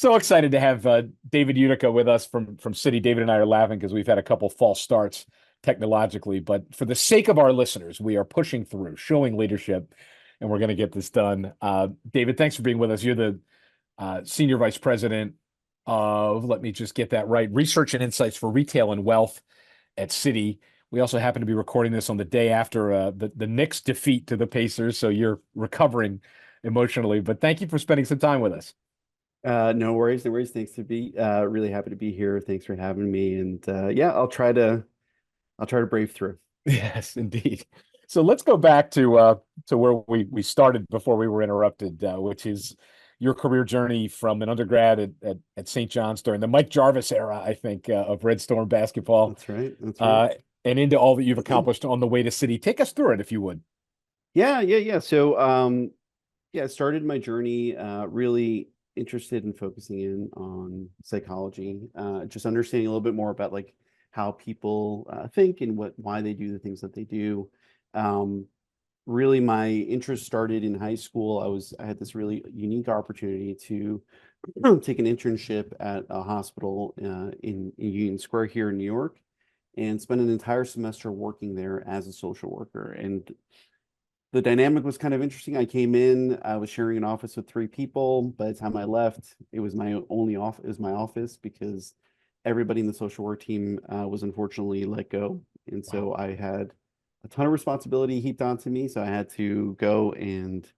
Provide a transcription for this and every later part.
So excited to have David Udica with us from Citi. David and I are laughing because we've had a couple false starts technologically, but for the sake of our listeners, we are pushing through, showing leadership, and we're going to get this done. David, thanks for being with us. You're the Senior Vice President of, let me just get that right, Research and Insights for Retail and Wealth at Citi. We also happen to be recording this on the day after the Knicks defeat to the Pacers, so you're recovering emotionally. But thank you for spending some time with us. No worries, no worries. Thanks to be really happy to be here. Thanks for having me. And yeah, I'll try to brave through. Yes, indeed. So let's go back to where we started before we were interrupted, which is your career journey from an undergrad at St. John's during the Mike Jarvis era, I think, of Red Storm basketball, That's right. That's right. uh, and into all that you've accomplished on the way to Citi. Take us through it, if you would. Yeah. So yeah, I started my journey really interested in focusing in on psychology, just understanding a little bit more about like how people think and why they do the things that they do. Um, Really my interest started in high school. I had this really unique opportunity to take an internship at a hospital in Union Square here in New York and spend an entire semester working there as a social worker. And the dynamic was kind of interesting. I came in, I was sharing an office with three people. By the time I left, it was my only office, it was my office because everybody in the social work team was unfortunately let go. And Wow. so I had a ton of responsibility heaped onto me. So I had to go and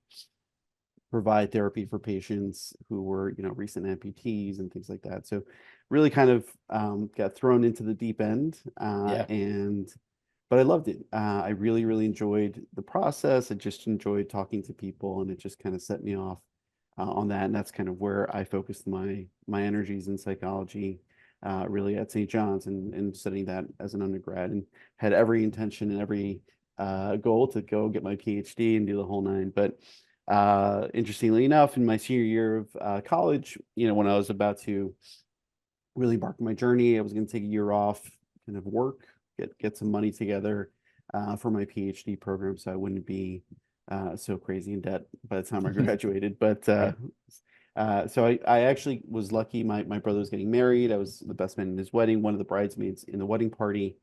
provide therapy for patients who were, recent amputees and things like that. So really kind of got thrown into the deep end. Yeah. But I loved it. I really, really enjoyed the process. I just enjoyed talking to people, and it just kind of set me off on that. And that's kind of where I focused my energies in psychology, really at St. John's and studying that as an undergrad, and had every intention and every goal to go get my PhD and do the whole nine. But interestingly enough, in my senior year of college, when I was about to really embark on my journey, I was going to take a year off, kind of work, get some money together for my PhD program, so I wouldn't be so crazy in debt by the time I graduated. But Right. so I actually was lucky. My brother was getting married. I was the best man in his wedding. One of the bridesmaids in the wedding party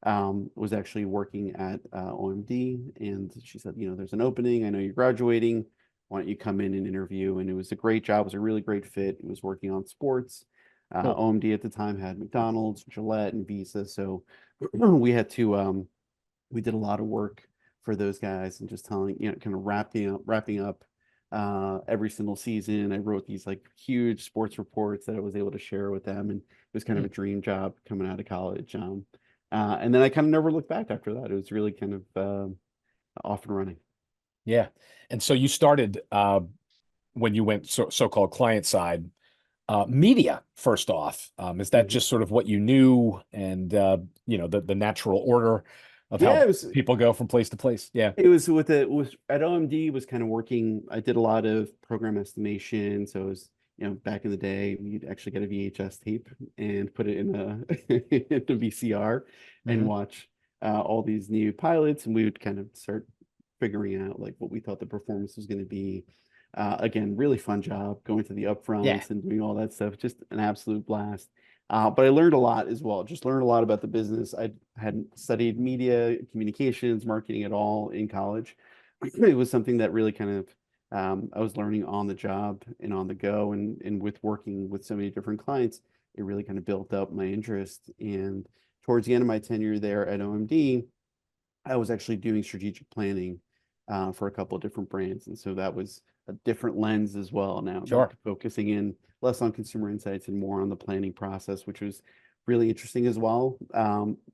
was actually working at OMD, and she said, there's an opening. I know you're graduating. Why don't you come in and interview? And it was a great job. It was a really great fit. It was working on sports. Cool. OMD at the time had McDonald's, Gillette, and Visa. So we had to we did a lot of work for those guys and just telling, kind of wrapping up every single season. I wrote these like huge sports reports that I was able to share with them, and it was kind of Hmm. a dream job coming out of college. And then I kind of never looked back after that. It was really kind of off and running. Yeah. And so you started when you went so-called client side, media first off. Is that Mhm. just sort of what you knew and the natural order of Yeah, how people go from place to place? Yeah. it was with it was at OMD was kind of working. I did a lot of program estimation. So it was, back in the day, you'd actually get a VHS tape and put it in a in a VCR and Hmm. watch all these new pilots, and we would kind of start figuring out like what we thought the performance was going to be. Again, really fun job going to the Yeah. upfronts and doing all that stuff. Just an absolute blast. But I learned a lot as well. Just learned a lot about the business. I hadn't studied media, communications, marketing at all in college. It was something that really kind of I was learning on the job and on the go, and with working with so many different clients, it really kind of built up my interest. And towards the end of my tenure there at OMD, I was actually doing strategic planning for a couple of different brands, and so that was a different lens as well. Now Sure. focusing in less on consumer insights and more on the planning process, which was really interesting as well.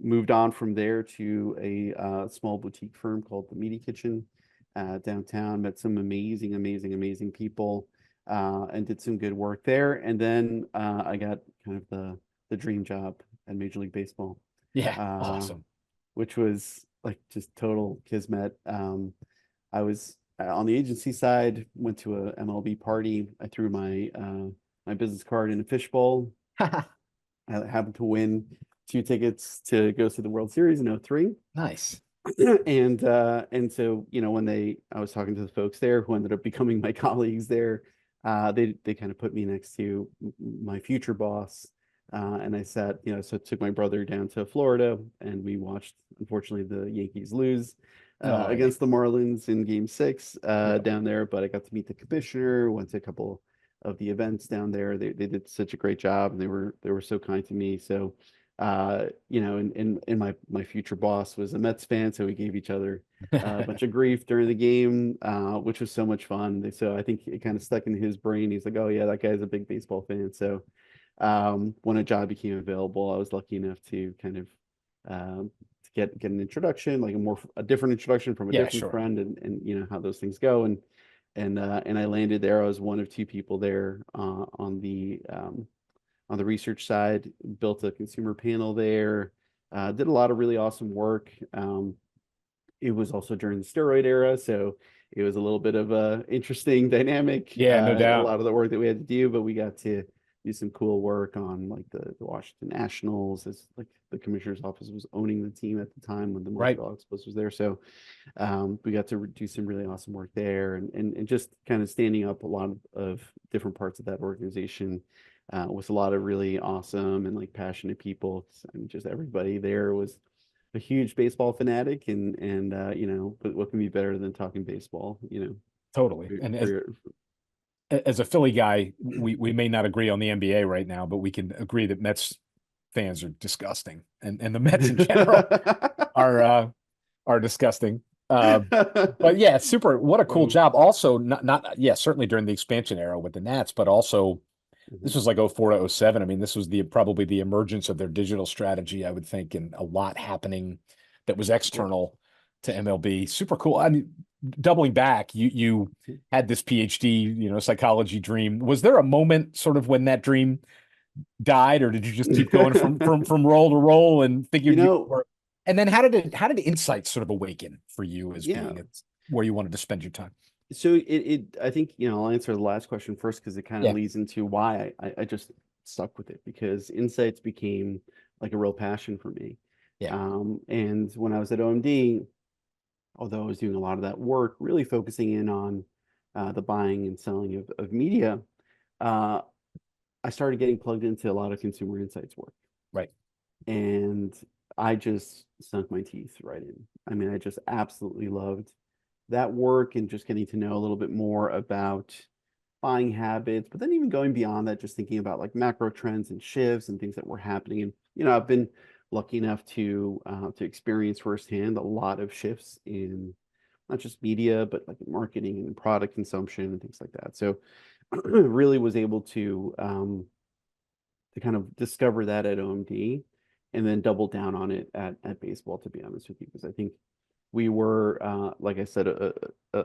Moved on from there to a small boutique firm called the Media Kitchen downtown. Met some amazing people, and did some good work there. And then I got kind of the dream job at Major League Baseball. Yeah. Uh, Awesome. which was like just total kismet. I was on the agency side, went to a MLB party. I threw my business card in a fishbowl. I happened to win two tickets to go to the World Series in '03. Nice. And so when I was talking to the folks there who ended up becoming my colleagues there, they kind of put me next to my future boss. And I sat, so took my brother down to Florida and we watched, unfortunately, the Yankees lose Oh, yeah. against the Marlins in game 6 Yep. down there. But I got to meet the commissioner, went to a couple of the events down there. They did such a great job and they were so kind to me. So, and my future boss was a Mets fan, so we gave each other a bunch of grief during the game, which was so much fun. So I think it kind of stuck in his brain. He's like, "Oh yeah, that guy's a big baseball fan." So when a job became available, I was lucky enough to kind of to get an introduction, like a different introduction from a Yeah, different sure. friend, and how those things go. And I landed there. I was one of two people there on the research side. Built a consumer panel there. Did a lot of really awesome work. It was also during the steroid era, so it was a little bit of a interesting dynamic. Yeah, no A doubt. lot of the work that we had to do, but we got to do some cool work on like the Washington Nationals, as like the commissioner's office was owning the team at the time when the Right. Montreal Expos was there. So we got to do some really awesome work there, and just kind of standing up a lot of different parts of that organization with a lot of really awesome and like passionate people. I mean, just everybody there was a huge baseball fanatic, and what can be better than talking baseball, Totally. for, And for as your, as a Philly guy, we may not agree on the NBA right now, but we can agree that Mets fans are disgusting, and the Mets in general are are disgusting. But yeah, super. What a cool Well, job. Also, not yeah, certainly during the expansion era with the Nats, but also this mhm, was like 04 to 07. I mean, this was the probably the emergence of their digital strategy, I would think, and a lot happening that was yeah. external to MLB. Super cool. I mean, doubling back, you had this PhD, psychology dream. Was there a moment sort of when that dream died, or did you just keep going from role to role and You figured you know, were? And then how did insights sort of awaken for you as yeah. being where you wanted to spend your time? So I think, I'll answer the last question first because it kind of Yeah, leads into why I just stuck with it, because insights became like a real passion for me. yeah, And when I was at OMD, although I was doing a lot of that work, really focusing in on the buying and selling of media, uh, I started getting plugged into a lot of consumer insights work. right. And I just sunk my teeth right in. I mean, I just absolutely loved that work and just getting to know a little bit more about buying habits, but then even going beyond that, just thinking about like macro trends and shifts and things that were happening. And I've been lucky enough to experience firsthand a lot of shifts in not just media, but like marketing and product consumption and things like that. So really was able to kind of discover that at OMD and then double down on it at baseball, to be honest with you, because I think we were, like I said, a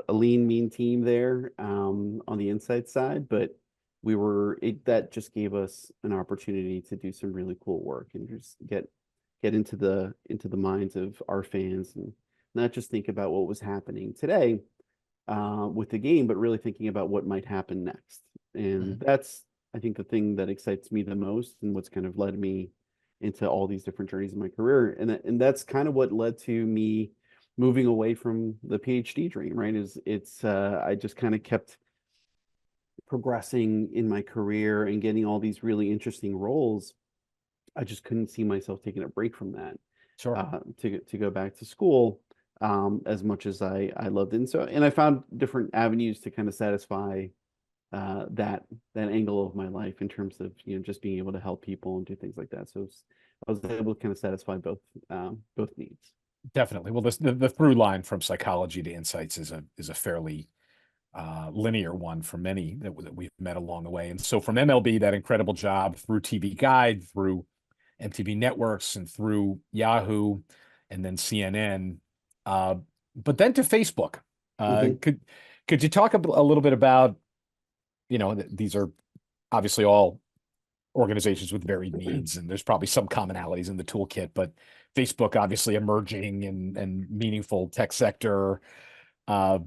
lean, mean team there on the inside side, but that just gave us an opportunity to do some really cool work and just get into the minds of our fans and not just think about what was happening today with the game, but really thinking about what might happen next. And Mhm. that's, I think, the thing that excites me the most and what's kind of led me into all these different journeys in my career. And that's kind of what led to me moving away from the PhD dream, right? I just kind of kept progressing in my career and getting all these really interesting roles. I just couldn't see myself taking a break from that Sure. to go back to school as much as I loved it. And I found different avenues to kind of satisfy that angle of my life in terms of just being able to help people and do things like that. So I was able to kind of satisfy both needs. Definitely. Well, the through line from psychology to insights is a fairly linear one for many that we've met along the way. And so from MLB, that incredible job through TV Guide, through MTV Networks, and through Yahoo, and then CNN, uh, but then to Facebook. Uh, Hmm. could could you talk a little bit about, these are obviously all organizations with varied needs, and there's probably some commonalities in the toolkit, but Facebook obviously emerging and meaningful tech sector. Uh,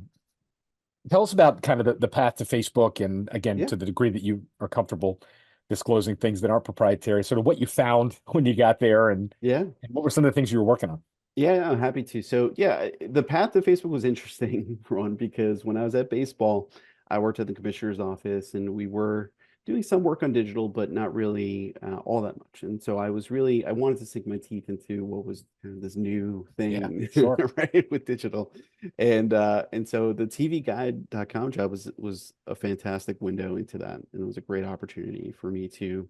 Tell us about kind of the path to Facebook, and again, Yeah, to the degree that you are comfortable disclosing things that aren't proprietary, sort of what you found when you got there, yeah. and what were some of the things you were working on? Yeah, I'm happy to. So, yeah, the path to Facebook was interesting, Ron, because when I was at baseball, I worked at the commissioner's office, and we were doing some work on digital, but not really all that much. And so I wanted to sink my teeth into what was kind of this new Yeah, thing, sure. right, with digital. And so the tvguide.com job was a fantastic window into that. And it was a great opportunity for me to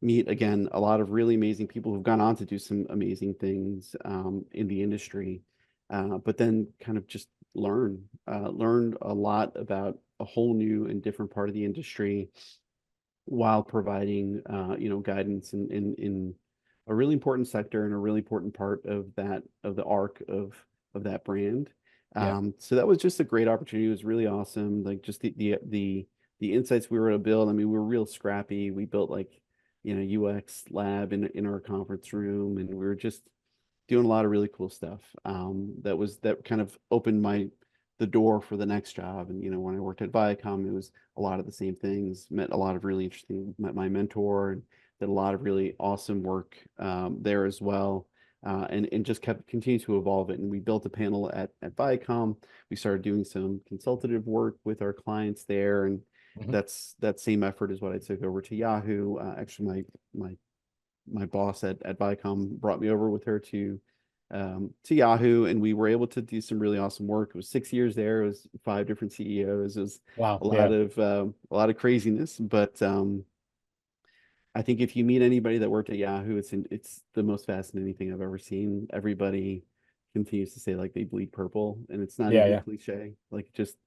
meet again a lot of really amazing people who've gone on to do some amazing things in the industry, but then kind of just learned a lot about a whole new and different part of the industry while providing guidance in a really important sector and a really important part of the arc of that brand. Yeah. So that was just a great opportunity. It was really awesome. Like just the insights we were able to build. I mean, we were real scrappy. We built like UX lab in our conference room, and we were just doing a lot of really cool stuff. That kind of opened the door for the next job. And when I worked at Viacom, it was a lot of the same things. Met a lot of really interesting. Met my mentor and did a lot of really awesome work there as well. And just kept continue to evolve it. And we built a panel at Viacom. We started doing some consultative work with our clients there, and Mhm. that same effort is what I took over to Yahoo. Actually, my boss at Viacom brought me over with her to Yahoo, and we were able to do some really awesome work. It was 6 years there. It was 5 different CEOs. It was Wow. Yeah. a lot of craziness, but I think if you meet anybody that worked at Yahoo, it's the most fascinating thing I've ever seen. Everybody continues to say like they bleed purple, and it's not Yeah. even Yeah. cliche. Like just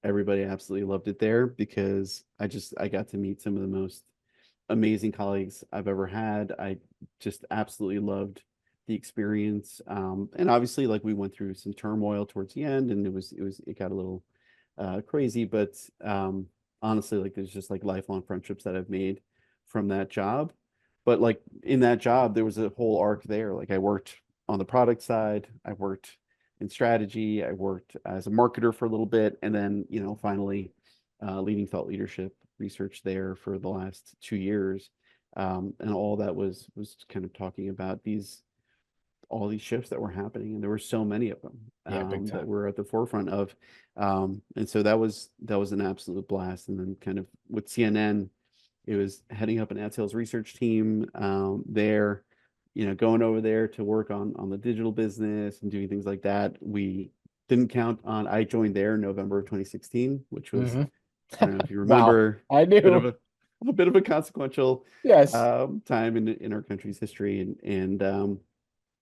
everybody absolutely loved it there because I got to meet some of the most amazing colleagues I've ever had. I just absolutely loved the experience. And obviously, like we went through some turmoil towards the end, and it got a little crazy. But honestly, like there's just like lifelong friendships that I've made from that job. But like in that job, there was a whole arc there. Like I worked on the product side, I worked in strategy, I worked as a marketer for a little bit, and then finally leading thought leadership research there for the last 2 years. And all that was kind of talking about all these shifts that were happening, and there were so many of them Yeah. Big that time. we're at the forefront of. And so that was an absolute blast. And then kind of with CNN, it was heading up an ad sales research team there, going over there to work on the digital business and doing things like that. We didn't count on. I joined there in November of 2016, which was, Hmm. I don't know if you Wow. remember, I a bit of knew. a bit of a consequential Yes. time in our country's history, and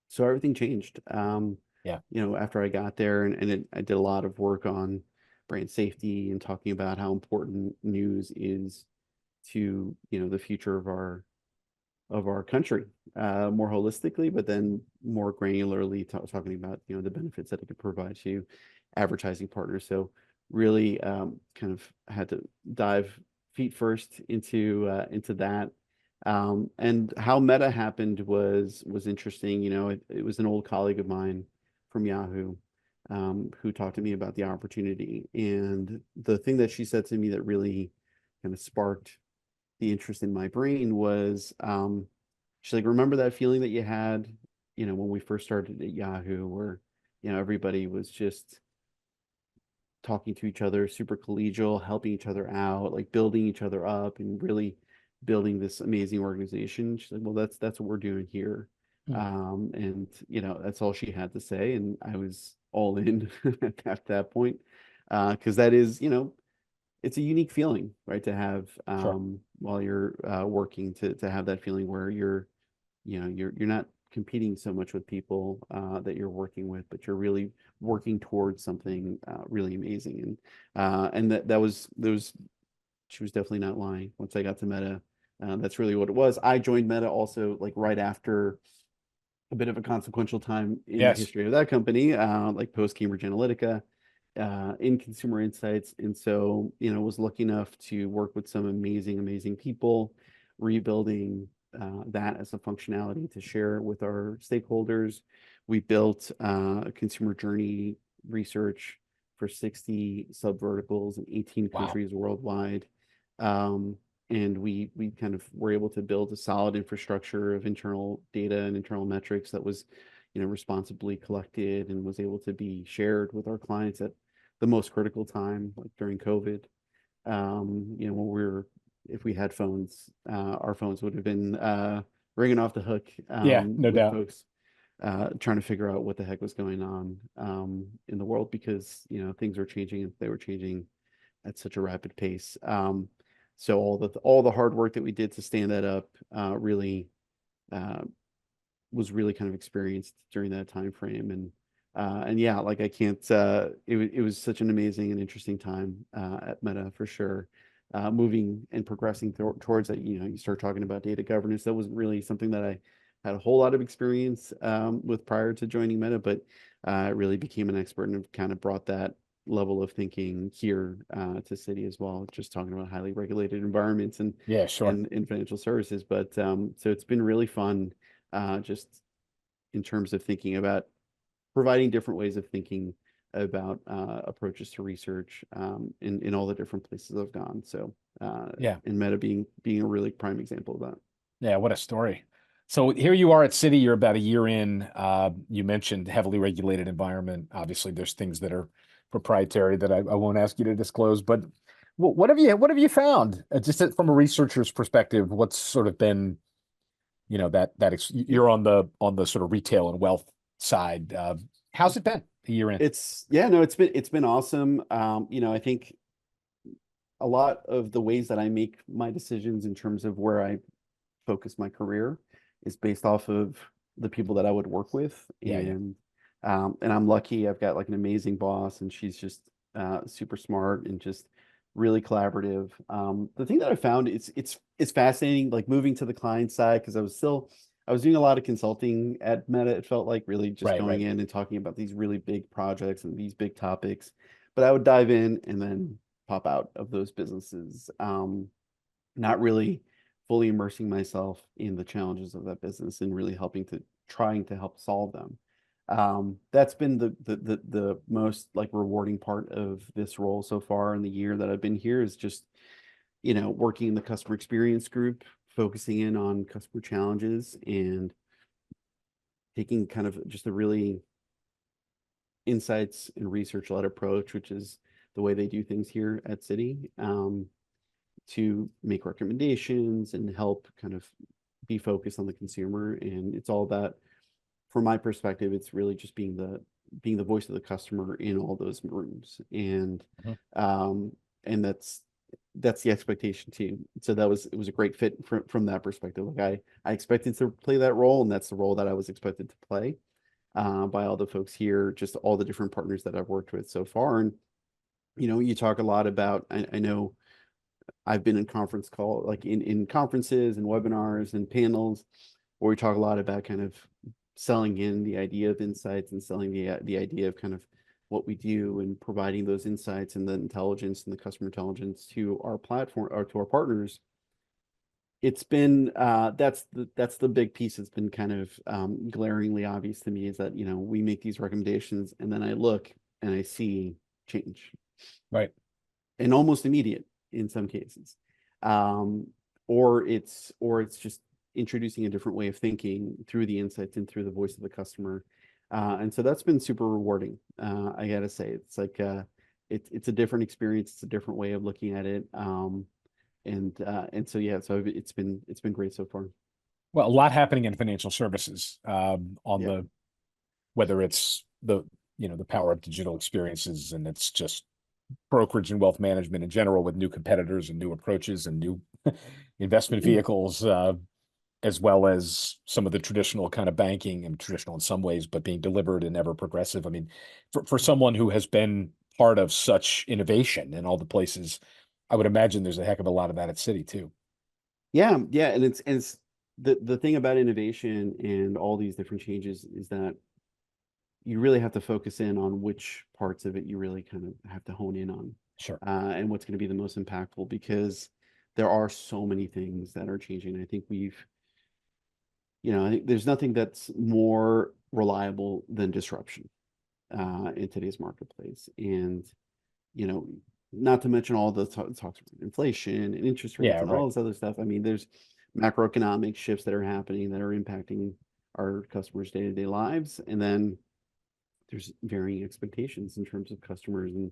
so everything changed. Yeah. After I got there, I did a lot of work on brand safety and talking about how important news is to the future of our country, more holistically, but then more granularly talking about the benefits that it could provide to advertising partners. So really kind of had to dive feet first into that. And how Meta happened was interesting. It was an old colleague of mine from Yahoo who talked to me about the opportunity. And the thing that she said to me that really kind of sparked the interest in my brain was she's like, remember that feeling that you had, when we first started at Yahoo, where, everybody was just talking to each other, super collegial, helping each other out, like building each other up and really building this amazing organization. She's like, well, that's what we're doing here. Hmm. And that's all she had to say. And I was all in at that point. Because that is, it's a unique feeling, right? To have Sure. while you're working to have that feeling where you're not competing so much with people that you're working with, but you're really working towards something really amazing. And that was those. She was definitely not lying. Once I got to Meta, that's really what it was. I joined Meta also like right after a bit of a consequential time in the Yes. history of that company, like post Cambridge Analytica, in consumer insights. And so, was lucky enough to work with some amazing, amazing people, rebuilding that as a functionality to share with our stakeholders. We built consumer journey research for 60 subverticals in 18 Wow. countries worldwide. And we kind of were able to build a solid infrastructure of internal data and internal metrics that was responsibly collected and was able to be shared with our clients at the most critical time, like during COVID. When if we had phones, our phones would have been ringing off the hook, Yeah, no with doubt. folks trying to figure out what the heck was going on in the world, because things were changing, and they were changing at such a rapid pace. So all the hard work that we did to stand that up really uh, was really kind of experienced during that time frame. And yeah, like I can't it was such an amazing and interesting time at Meta, for sure. Moving and progressing towards that, you start talking about data governance. That wasn't really something that I had a whole lot of experience with prior to joining Meta, but I really became an expert and have kind of brought that level of thinking here to Citi as well, just talking about highly regulated environments and Yeah, sure. in financial services. But so it's been really fun, just in terms of thinking about providing different ways of thinking about approaches to research in all the different places I've gone. So Yeah. and Meta being a really prime example of that. Yeah, what a story. So here you are at Citi, you're about a year in. You mentioned heavily regulated environment. Obviously, there's things that are proprietary that I won't ask you to disclose, but what have you found? Just from a researcher's perspective, what's sort of been, Yeah. you're on the sort of retail and wealth side. How's it been a year in? It's yeah, no, it's been awesome. I think a lot of the ways that I make my decisions in terms of where I focus my career is based off of the people that I would work with. Yeah, yeah. And I'm lucky. I've got like an amazing boss, and she's just super smart and just really collaborative. The thing that I found, it's fascinating, like moving to the client side, because I was doing a lot of consulting at Meta. It felt like really just Right, going right. in and talking about these really big projects and these big topics, but I would dive in and then pop out of those businesses. Not really fully immersing myself in the challenges of that business and really trying to help solve them. That's been the most like rewarding part of this role so far in the year that I've been here, is just, working in the customer experience group, focusing in on customer challenges and taking kind of just a really insights and research led approach, which is the way they do things here at Citi. To make recommendations and help kind of be focused on the consumer. And it's all that, from my perspective, it's really just being the voice of the customer in all those rooms. Mhm. Um and that's the expectation too. So it was a great fit from that perspective. Like I expected to play that role, and that's the role that I was expected to play by all the folks here, just all the different partners that I've worked with so far. And you talk a lot about, I know I've been in conference call, like in conferences and webinars and panels, where we talk a lot about kind of selling in the idea of insights and selling the idea of kind of what we do and providing those insights and the intelligence and the customer intelligence to our platform or to our partners. It's been that's the big piece that's been kind of glaringly obvious to me, is that we make these recommendations, and then I look and I see change, Right. and almost immediate in some cases. Um, or it's just introducing a different way of thinking through the insights and through the voice of the customer. And so that's been super rewarding. I gotta say, it's like it's a different experience, it's a different way of looking at it. And so yeah, so it's been great so far. Well, a lot happening in financial services, on Yeah. the whether it's the power of digital experiences, and it's just brokerage and wealth management in general, with new competitors and new approaches and new investment vehicles, as well as some of the traditional kind of banking, and traditional in some ways, but being delivered and ever progressive. I mean, for someone who has been part of such innovation in all the places, I would imagine there's a heck of a lot of that at Citi too. Yeah, yeah, and it's the thing about innovation and all these different changes is that you really have to focus in on which parts of it you really kind of have to hone in on, Sure. and what's going to be the most impactful, because there are so many things that are changing. I think there's nothing that's more reliable than disruption in today's marketplace. And, you know, not to mention all the talks about inflation and interest rates Yeah, and right. all this other stuff. I mean, there's macroeconomic shifts that are happening that are impacting our customers' day-to-day lives. And then there's varying expectations in terms of customers and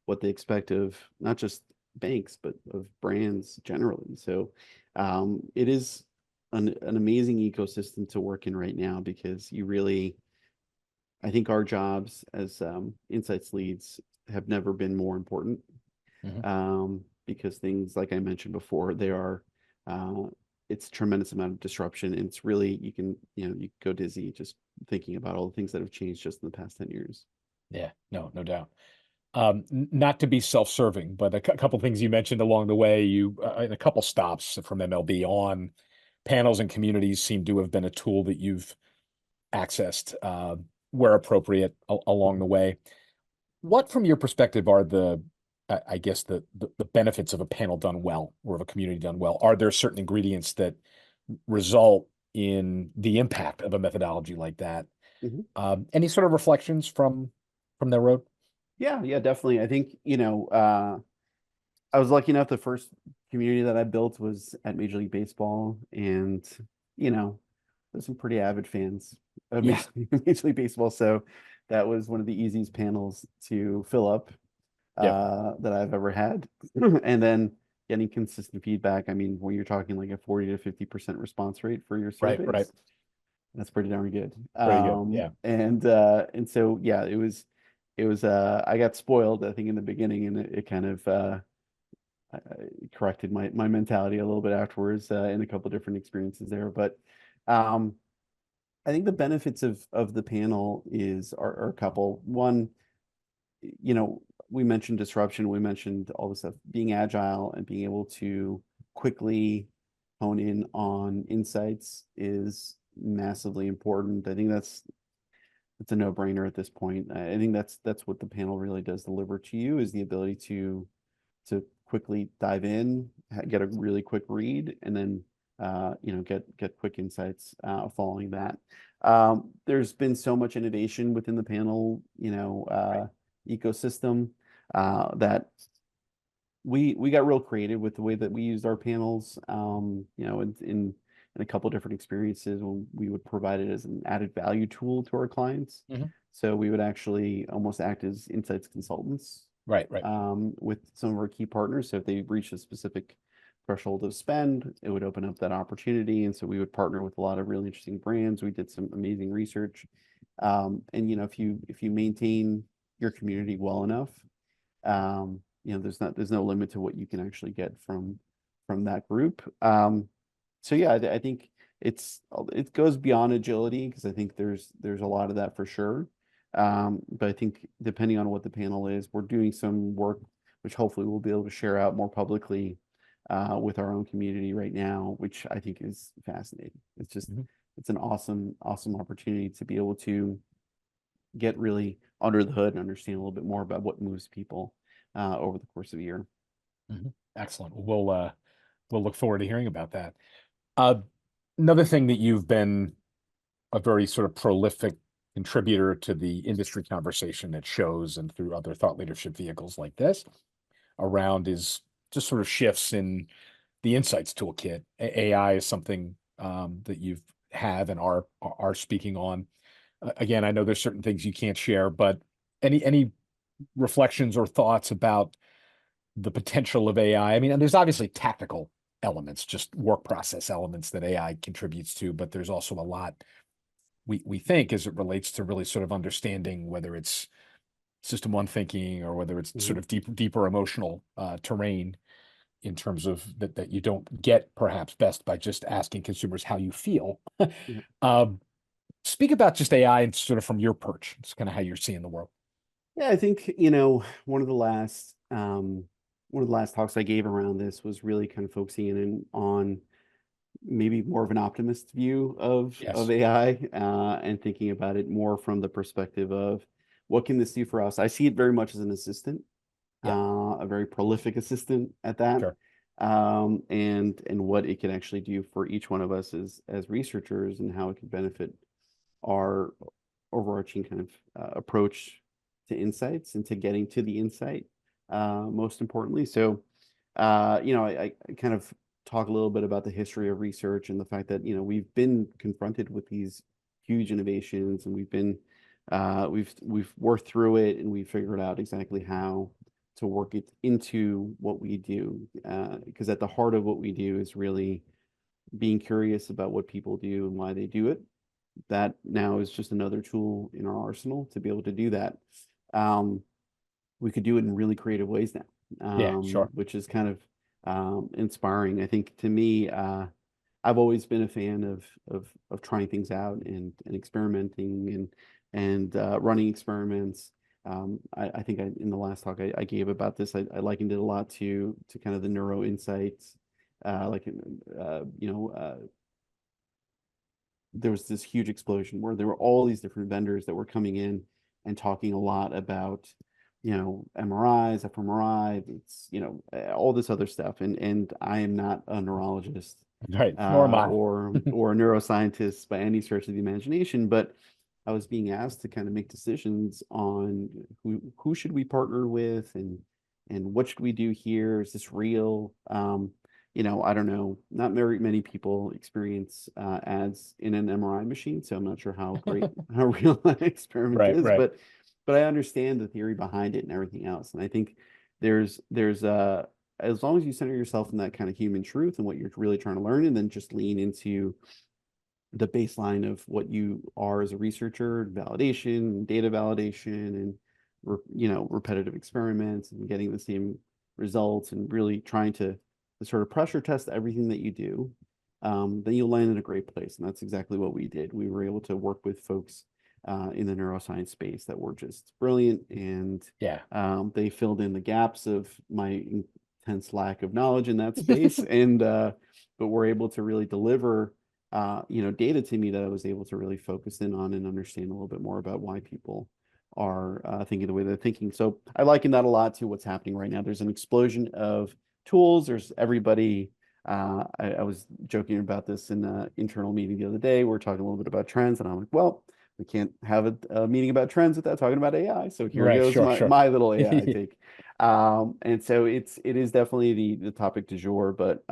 what they expect of not just banks, but of brands generally. So it is an amazing ecosystem to work in right now because you really, I think our jobs as insights leads have never been more important Mhm. because things like I mentioned before, they are uh, it's a tremendous amount of disruption. And it's really you can you go dizzy just thinking about all the things that have changed just in the past 10 years. Yeah, no doubt. Not to be self-serving, but a couple things you mentioned along the way, you in a couple stops from MLB on panels and communities seem to have been a tool that you've accessed where appropriate along the way. What, from your perspective, are I guess the benefits of a panel done well or of a community done well? Are there certain ingredients that result in the impact of a methodology like that? Mhm. Any sort of reflections from that road? Yeah, yeah, definitely. I think, I was lucky enough the first community that I built was at Major League Baseball, and you know, there's some pretty avid fans of Yeah, Major League Baseball. So that was one of the easiest panels to fill up yep, that I've ever had. And then getting consistent feedback. I mean, when you're talking like a 40 to 50% response rate for your right. surveys, that's pretty darn good. Very good. Yeah, And so yeah, it was I got spoiled, I think, in the beginning, and it kind of I corrected my mentality a little bit afterwards in a couple different experiences there. But um I think the benefits of the panel are a couple. One, you know, we mentioned disruption, we mentioned all this stuff, being agile and being able to quickly hone in on insights is massively important. I think it's a no-brainer at this point. I think that's what the panel really does deliver to you is the ability to quickly dive in, get a really quick read, and then get quick insights following that. There's been so much innovation within the panel, right. ecosystem that we got real creative with the way that we used our panels. In a couple different experiences when we would provide it as an added value tool to our clients. Mhm. So we would actually almost act as insights consultants Right. with some of our key partners. So if they reach a specific threshold of spend, it would open up that opportunity. And so we would partner with a lot of really interesting brands. We did some amazing research. And if you maintain your community well enough, there's no limit to what you can actually get from that group. So yeah, I think it goes beyond agility because I think there's a lot of that for sure. But I think depending on what the panel is, we're doing some work which hopefully we'll be able to share out more publicly with our own community right now, which I think is fascinating. Mhm. It's an awesome opportunity to be able to get really under the hood and understand a little bit more about what moves people over the course of a year. Excellent. We'll look forward to hearing about that. Uh, Another thing that you've been a very sort of prolific contributor to the industry conversation at shows and through other thought leadership vehicles like this around is just sort of shifts in the insights toolkit. AI is something that you've have and are speaking on. Again, I know there's certain things you can't share, but any reflections or thoughts about the potential of AI? I mean, and there's obviously tactical elements, just work process elements that AI contributes to, but there's also a lot we think as it relates to really sort of understanding whether it's system one thinking or whether it's sort Mhm. of deeper emotional terrain in terms of that you don't get perhaps best by just asking consumers how you feel. Yeah. um, Speak about just AI and sort of from your perch. It's kind of how you're seeing the world. Yeah, I think, one of the last talks I gave around this was really kind of focusing in on maybe more of an optimist view of Yes. AI and thinking about it more from the perspective of what can this do for us? I see it very much as an assistant, Yeah. a very prolific assistant at that, Sure. and what it can actually do for each one of us as researchers and how it could benefit our overarching kind of approach to insights and to getting to the insight, most importantly. So, I kind of talk a little bit about the history of research and the fact that, we've been confronted with these huge innovations and we've been we've worked through it, and we figured out exactly how to work it into what we do. Because at the heart of what we do is really being curious about what people do and why they do it. That now is just another tool in our arsenal to be able to do that. Um, we could do it in really creative ways now, Yeah, sure. which is kind of inspiring. I think to me, I've always been a fan of trying things out and experimenting and running experiments. I think in the last talk I gave about this, I likened it a lot to kind of the neuro insights, like there was this huge explosion where there were all these different vendors that were coming in and talking a lot about, MRIs, fMRI, it's, all this other stuff. And I am not a neurologist Right. Nor am I. or a neuroscientist by any stretch of the imagination, but I was being asked to kind of make decisions on who should we partner with and what should we do here? Is this real? I don't know. Not very many people experience ads in an MRI machine, so I'm not sure how great how real that experiment Right, is, right. but I understand the theory behind it and everything else. And I think there's as long as you center yourself in that kind of human truth and what you're really trying to learn, and then just lean into the baseline of what you are as a researcher, validation, data validation, and repetitive experiments and getting the same results, and really trying to sort of pressure test everything that you do, then you'll land in a great place. And that's exactly what we did. We were able to work with folks in the neuroscience space that were just brilliant, and Yeah. they filled in the gaps of my intense lack of knowledge in that space, and but were able to really deliver data to me that I was able to really focus in on and understand a little bit more about why people are thinking the way they're thinking. So I liken that a lot to what's happening right now. There's an explosion of tools. There's everybody. I was joking about this in an internal meeting the other day. We're talking a little bit about trends, and I'm like, well, we can't have a meeting about trends without talking about AI. So here Right. goes Sure, my sure. little AI take. And so it is definitely the topic du jour, but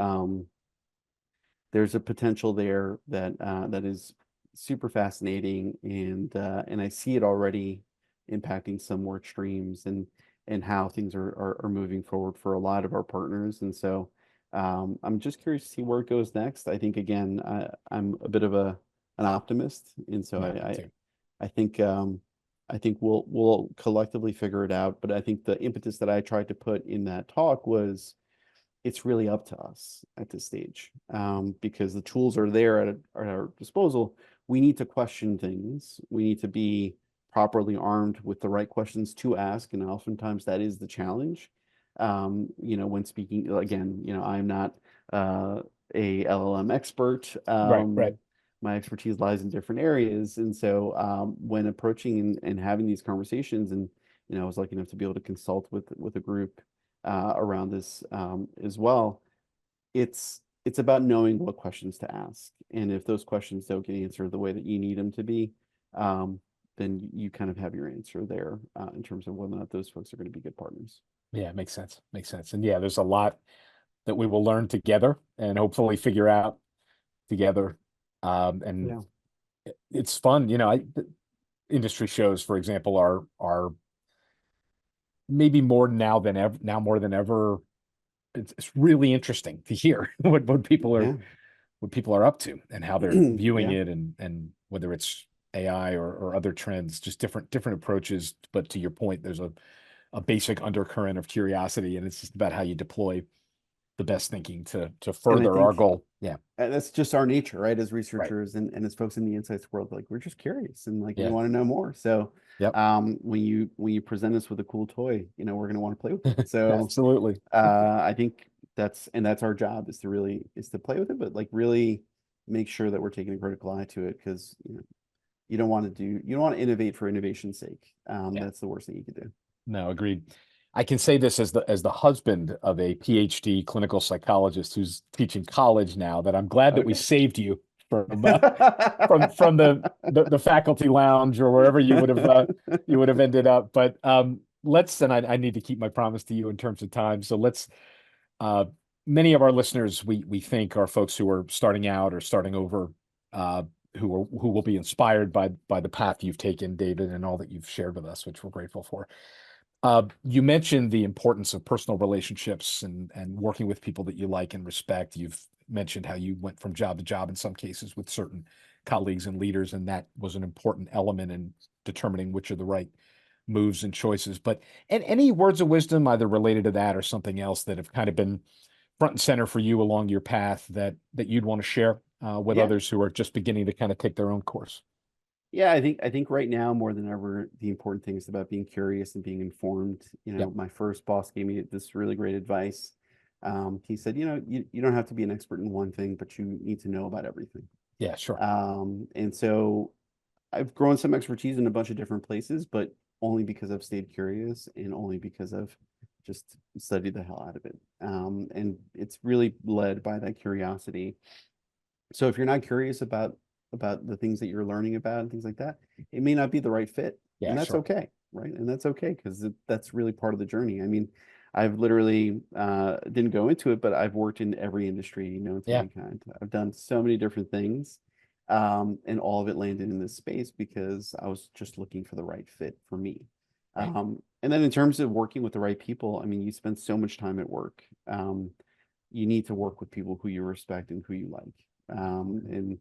there's a potential there that is super fascinating, and I see it already impacting some work streams and how things are moving forward for a lot of our partners. And so I'm just curious to see where it goes next. I think again, I'm a bit of an optimist, and so Yeah, me too. I think I think we'll collectively figure it out. But I think the impetus that I tried to put in that talk was it's really up to us at this stage, because the tools are there at our disposal. We need to question things. We need to be properly armed with the right questions to ask, and oftentimes that is the challenge. When speaking, again, I'm not a LLM expert. Right, right. My expertise lies in different areas, and so when approaching and having these conversations, and I was lucky enough to be able to consult with a group around this as well. It's about knowing what questions to ask, and if those questions don't get answered the way that you need them to be, then you kind of have your answer there in terms of whether or not those folks are going to be good partners. Yeah, makes sense. Makes sense. And yeah, there's a lot that we will learn together and hopefully figure out together. And Yeah. it's fun, industry shows, for example, are maybe more now more than ever. It's really interesting to hear Yeah. what people are up to and how they're viewing Yeah. it, and whether it's AI or other trends, just different approaches. But to your point, there's a basic undercurrent of curiosity, and it's just about how you deploy the best thinking to And I further our think goal. Yeah, that's just our nature, right? As right. researchers and as folks in the insights world, like we're just curious and like we Yeah, want to know more. So yep, when you present us with a cool toy, we're going to want to play with it. So absolutely. I think that's our job, is to play with it, but like really make sure that we're taking a critical eye to it, because you don't want to innovate for innovation's sake. Yeah, That's the worst thing you could do. no, agreed. I can say this as the husband of a PhD clinical psychologist who's teaching college now, that I'm glad that we Okay. saved you from the faculty lounge or wherever you would have ended up. But let's, and I need to keep my promise to you in terms of time. So let's, uh, many of our listeners we think are folks who are starting out or starting over, who will be inspired by the path you've taken, David, and all that you've shared with us, which we're grateful for. You mentioned the importance of personal relationships and working with people that you like and respect. You've mentioned how you went from job to job in some cases with certain colleagues and leaders, and that was an important element in determining which are the right moves and choices. But and any words of wisdom, either related to that or something else, that have kind of been front and center for you along your path that you'd want to share with Yeah. others who are just beginning to kind of take their own course? Yeah, I think right now more than ever, the important thing is about being curious and being informed. Yep. My first boss gave me this really great advice. He said, you don't have to be an expert in one thing, but you need to know about everything. Yeah, sure. And so I've grown some expertise in a bunch of different places, but only because I've stayed curious and only because I've just studied the hell out of it. And it's really led by that curiosity. So if you're not curious about the things that you're learning about and things like that, it may not be the right fit, Yeah, and that's sure. okay, right? And that's okay because that's really part of the journey. I mean, I've literally didn't go into it, but I've worked in every industry known to Yeah, mankind. I've done so many different things, and all of it landed in this space because I was just looking for the right fit for me. right. And then in terms of working with the right people, I mean, you spend so much time at work. You need to work with people who you respect and who you like. And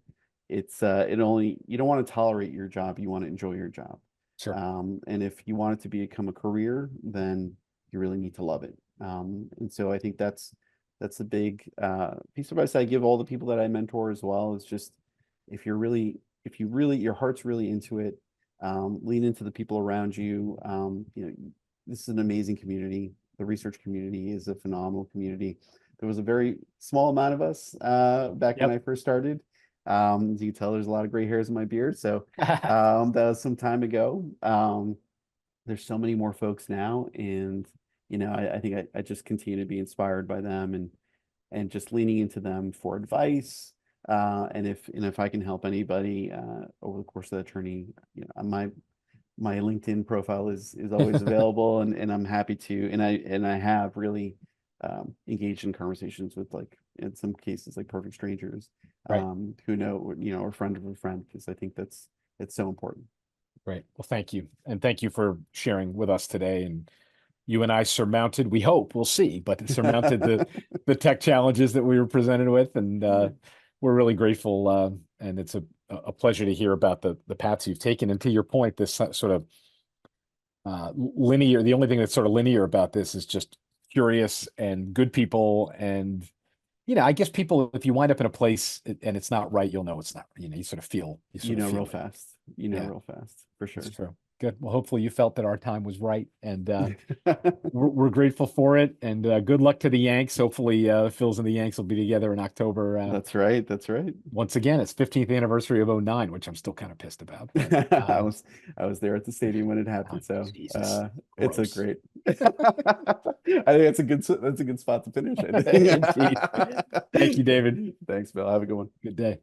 it's it only you don't want to tolerate your job, you want to enjoy your job. Sure. And if you want it to become a career, then you really need to love it. And so I think that's the big piece of advice I give all the people that I mentor as well, is just if you really your heart's really into it, lean into the people around you. This is an amazing community. The research community is a phenomenal community. There was a very small amount of us back when Yep. I first started. As you can tell, there's a lot of gray hairs in my beard. So that was some time ago. There's so many more folks now. And, I think I just continue to be inspired by them and just leaning into them for advice. And if I can help anybody over the course of that journey, my LinkedIn profile is always available, and I'm happy to, and I have really engaged in conversations with, like, in some cases, like perfect strangers Right. who know, a friend of a friend, because I think it's so important. Great. Well, thank you. And thank you for sharing with us today. And you and I surmounted, we hope, we'll see, but surmounted the tech challenges that we were presented with. And we're really grateful. And it's a pleasure to hear about the paths you've taken. And to your point, this sort of linear, the only thing that's sort of linear about this is just curious and good people. And, I guess people, if you wind up in a place and it's not right, you'll know it's not, you sort of feel, you sort of Real feel it. fast. Yeah, Real fast, for that's sure. true. Good. Well, hopefully you felt that our time was right, and we're grateful for it. And good luck to the Yanks. Hopefully, Phils and the Yanks will be together in October. That's right. That's right. Once again, it's 15th anniversary of '09, which I'm still kind of pissed about. But I was there at the stadium when it oh, happened, so Jesus, it's a gross. great. I think that's a good spot to finish, I think. Indeed. Thank you, David. Thanks, Bill. Have a good one. Good day.